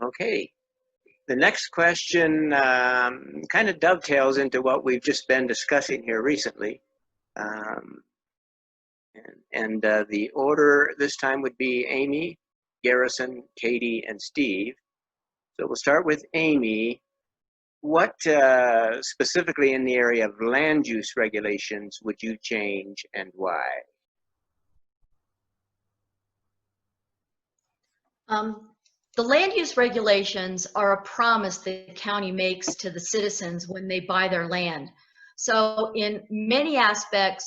Okay. The next question kind of dovetails into what we've just been discussing here recently. The order this time would be Amy, Garrison, Katie, and Steve. So we'll start with Amy. What specifically in the area of land use regulations would you change and why? The land use regulations are a promise the county makes to the citizens when they buy their land. So in many aspects,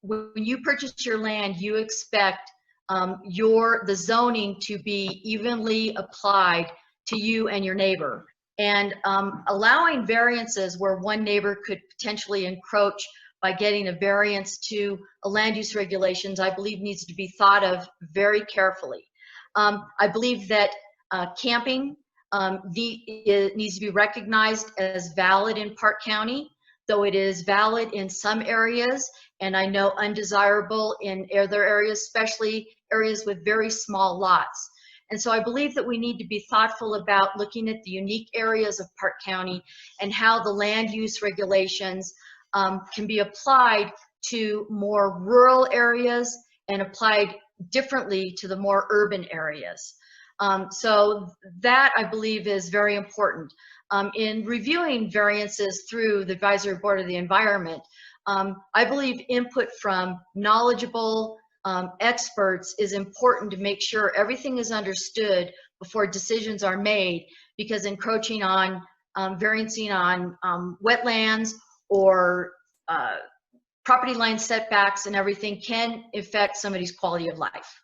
when you purchase your land, you expect the zoning to be evenly applied to you and your neighbor. And allowing variances where one neighbor could potentially encroach by getting a variance to a land use regulations, I believe needs to be thought of very carefully. I believe that camping needs to be recognized as valid in Park County, though it is valid in some areas, and I know undesirable in other areas, especially areas with very small lots. And so I believe that we need to be thoughtful about looking at the unique areas of Park County and how the land use regulations can be applied to more rural areas and applied differently to the more urban areas. So that, I believe, is very important. In reviewing variances through the Advisory Board of the Environment, I believe input from knowledgeable experts is important to make sure everything is understood before decisions are made, because encroaching on, variancing on wetlands or property line setbacks and everything can affect somebody's quality of life.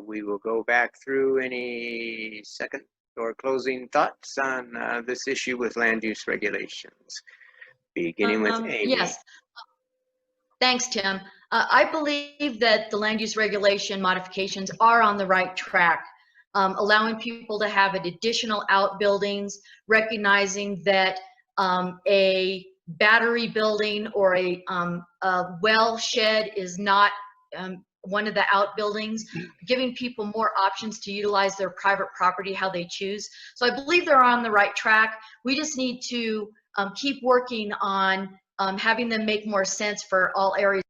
We will go back through any second or closing thoughts on this issue with land use regulations, beginning with Amy. Yes. Thanks, Tim. I believe that the land use regulation modifications are on the right track, allowing people to have additional outbuildings, recognizing that a battery building or a well shed is not one of the outbuildings, giving people more options to utilize their private property how they choose. So I believe they're on the right track. We just need to keep working on having them make more sense for all areas